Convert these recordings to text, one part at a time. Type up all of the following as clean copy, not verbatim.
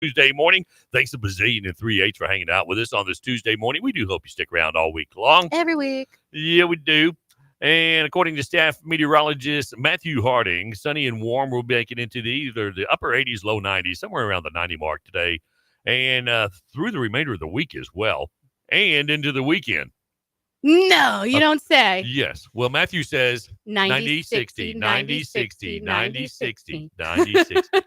Tuesday morning. Thanks a bazillion and 3H for hanging out with us on this Tuesday morning. We do hope you stick around all week long. Every week. Yeah, we do. And according to staff meteorologist Matthew Harding, sunny and warm will be making into either the upper 80s, low 90s, somewhere around the 90 mark today, and through the remainder of the week as well, and into the weekend. No, you don't say. Yes. Well, Matthew says 90, 60, 90, 60, 90, 60, 90, 60.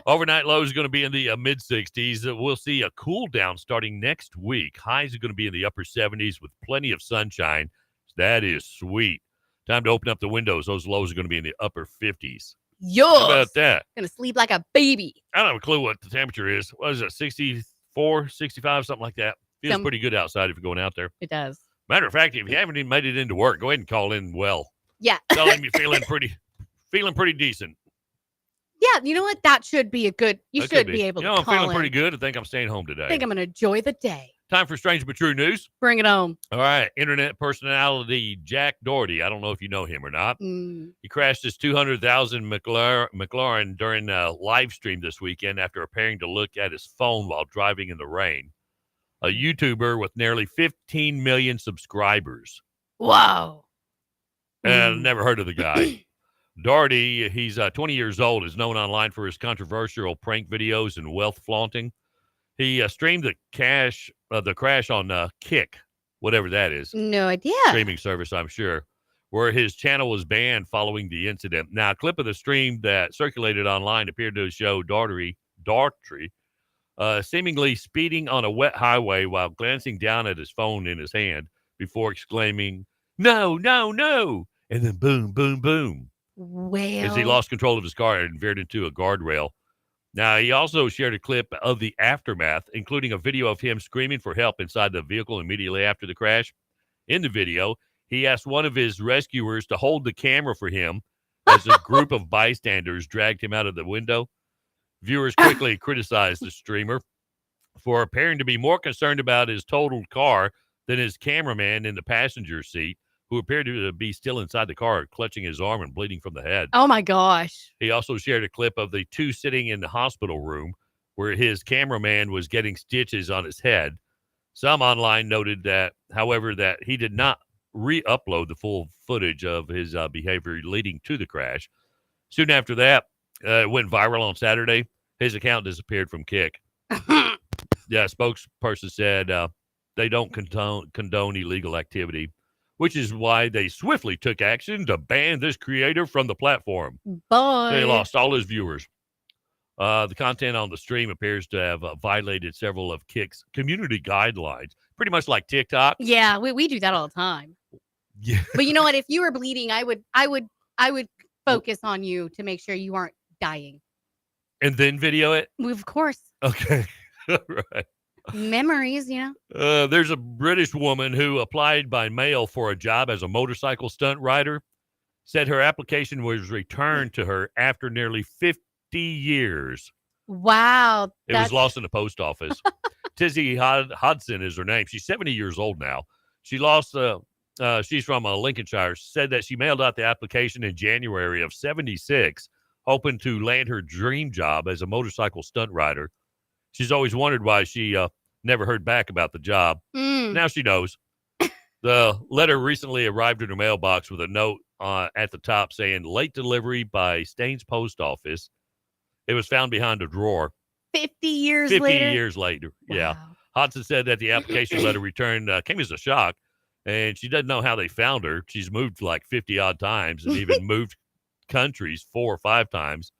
Overnight low is going to be in the mid 60s. We'll see a cool down starting next week. Highs are going to be in the upper 70s with plenty of sunshine. That is sweet. Time to open up the windows. Those lows are going to be in the upper 50s. How about that? Gonna sleep like a baby. I don't have a clue what the temperature is. What is it, 64, 65, something like that? Feels pretty good outside if you're going out there. It does. Matter of fact, if you haven't even made it into work, go ahead and call in well. Yeah. Tell him you're feeling pretty decent. Yeah, you know what? That should be a good, you should be able to call I'm feeling in. pretty good. I think I'm staying home today. I think I'm going to enjoy the day. Time for Strange But True News. Bring it home. All right. Internet personality Jack Doherty. I don't know if you know him or not. He crashed his 200,000 McLaren during a live stream this weekend after appearing to look at his phone while driving in the rain. A YouTuber with nearly 15 million subscribers. Wow. And never heard of the guy. Doherty, he's 20 years old, is known online for his controversial prank videos and wealth flaunting. He streamed the crash on Kick, whatever that is. No idea. Streaming service, I'm sure, where his channel was banned following the incident. Now, a clip of the stream that circulated online appeared to show Daughtry seemingly speeding on a wet highway while glancing down at his phone in his hand before exclaiming, "No, no, no!" And then boom, boom, boom. Well. As he lost control of his car and veered into a guardrail. Now, he also shared a clip of the aftermath, including a video of him screaming for help inside the vehicle immediately after the crash. In the video, he asked one of his rescuers to hold the camera for him as a group of bystanders dragged him out of the window. Viewers quickly criticized the streamer for appearing to be more concerned about his totaled car than his cameraman in the passenger seat, who appeared to be still inside the car, clutching his arm and bleeding from the head. Oh, my gosh. He also shared a clip of the two sitting in the hospital room where his cameraman was getting stitches on his head. Some online noted that, however, that he did not re-upload the full footage of his behavior leading to the crash. Soon after that, it went viral on Saturday. His account disappeared from Kick. Yeah, spokesperson said they don't condone illegal activity, which is why they swiftly took action to ban this creator from the platform. Boy. They lost all his viewers. The content on the stream appears to have violated several of Kick's community guidelines, pretty much like TikTok. Yeah, we do that all the time. Yeah. But you know what? If you were bleeding, I would focus on you to make sure you aren't dying. And then video it? Of course. Okay. All right. Memories, you know. There's a British woman who applied by mail for a job as a motorcycle stunt rider. Said her application was returned to her after nearly 50 years. Wow. It was lost in the post office. Tizzy Hodson is her name. She's 70 years old now. She lost, she's from Lincolnshire, said that she mailed out the application in January of 76, hoping to land her dream job as a motorcycle stunt rider. She's always wondered why she never heard back about the job. Now she knows. The letter recently arrived in her mailbox with a note at the top saying, "Late delivery by Staines Post Office." It was found behind a drawer. 50 years 50 later? years later, Wow. yeah. Hodson said that the application letter returned came as a shock, and she doesn't know how they found her. She's moved like 50-odd times and even moved countries 4 or 5 times.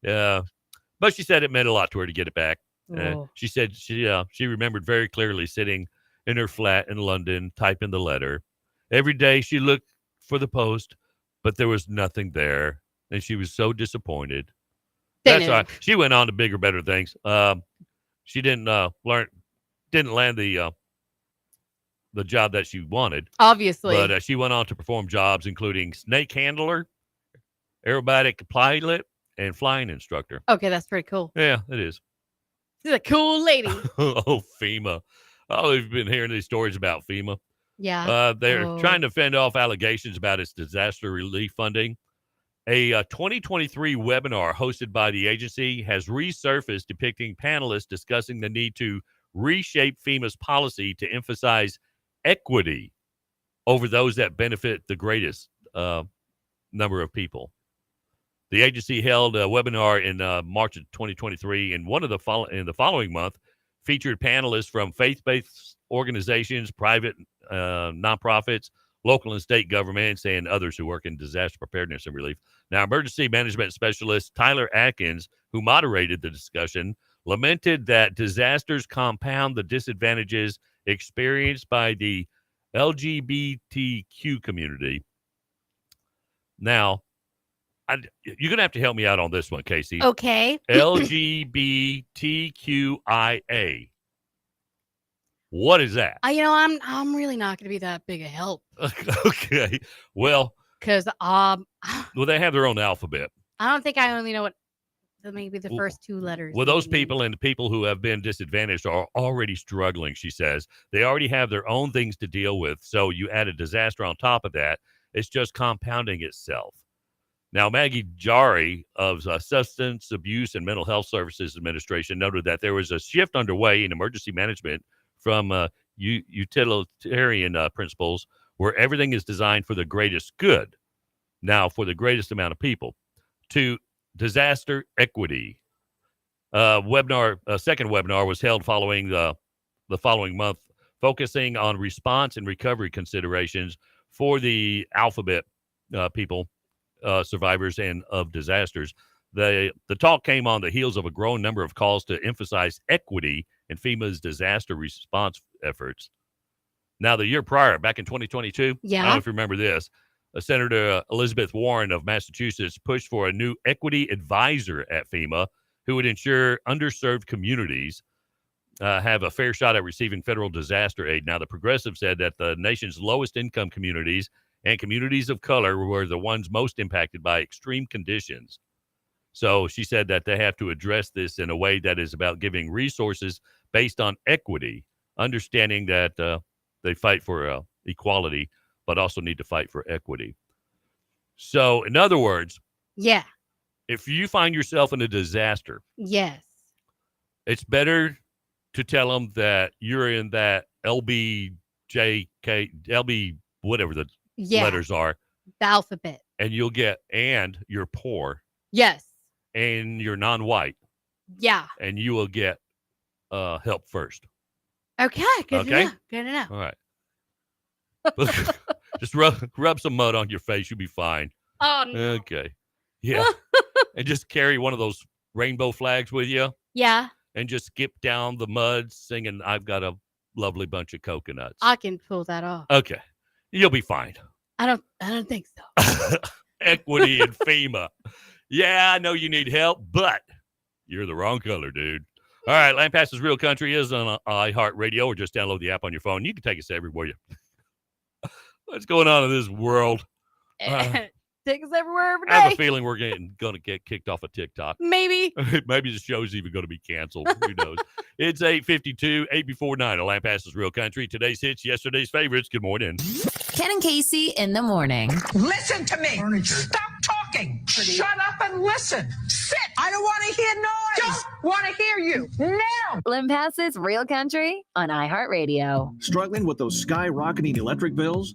But she said it meant a lot to her to get it back. She said she remembered very clearly sitting in her flat in London, typing the letter. Every day she looked for the post, but there was nothing there, and she was so disappointed. That's right. She went on to bigger, better things. She didn't land the job that she wanted, obviously, but she went on to perform jobs including snake handler, aerobatic pilot, and flying instructor. Okay, that's pretty cool. Yeah, it is. She's a cool lady. Oh, FEMA. Oh, we've been hearing these stories about FEMA. Yeah. They're trying to fend off allegations about its disaster relief funding. A 2023 webinar hosted by the agency has resurfaced depicting panelists discussing the need to reshape FEMA's policy to emphasize equity over those that benefit the greatest number of people. The agency held a webinar in March of 2023, and one of the following month featured panelists from faith-based organizations, private nonprofits, local and state governments, and others who work in disaster preparedness and relief. Now, emergency management specialist Tyler Atkins, who moderated the discussion, lamented that disasters compound the disadvantages experienced by the LGBTQ community. Now, you're going to have to help me out on this one, Casey. Okay. LGBTQIA. What is that? I'm really not going to be that big a help. Okay. Well, because they have their own alphabet. I don't think I only know what maybe the first two letters. Well, those people and the people who have been disadvantaged are already struggling, she says. They already have their own things to deal with. So you add a disaster on top of that, it's just compounding itself. Now, Maggie Jari of Substance Abuse and Mental Health Services Administration noted that there was a shift underway in emergency management from utilitarian principles where everything is designed for the greatest good, now for the greatest amount of people, to disaster equity. A second webinar was held following the following month, focusing on response and recovery considerations for the alphabet people, survivors and of disasters. The talk came on the heels of a growing number of calls to emphasize equity in FEMA's disaster response efforts. Now, the year prior, back in 2022, I don't know if you remember this, Senator Elizabeth Warren of Massachusetts pushed for a new equity advisor at FEMA who would ensure underserved communities have a fair shot at receiving federal disaster aid. Now, the progressive said that the nation's lowest income communities and communities of color were the ones most impacted by extreme conditions. So she said that they have to address this in a way that is about giving resources based on equity, understanding that they fight for equality, but also need to fight for equity. So, in other words, if you find yourself in a disaster, it's better to tell them that you're in that LB, whatever the letters are. The alphabet. And you'll get, and you're poor. Yes. And you're non-white. Yeah. And you will get help first. Okay. Good enough. All right. Just rub some mud on your face. You'll be fine. Oh, no. Okay. Yeah. And just carry one of those rainbow flags with you. Yeah. And just skip down the mud singing, I've got a lovely bunch of coconuts. I can pull that off. Okay. You'll be fine. I don't think so. Equity in FEMA. Yeah, I know you need help, but you're the wrong color, dude. All right. Land Passes Real Country is on iHeartRadio, or just download the app on your phone. You can take us everywhere. What's going on in this world? Take us everywhere every day. I have a feeling we're going to get kicked off of TikTok. Maybe. Maybe the show's even going to be canceled. Who knows? It's 8:52, 8 before 9. Land Passes Real Country. Today's hits, yesterday's favorites. Good morning. Ken and Casey in the morning. Listen to me. Stop talking. Shut up and listen. Sit. I don't want to hear noise. Just want to hear you now. Land Passes Real Country on iHeartRadio. Struggling with those skyrocketing electric bills?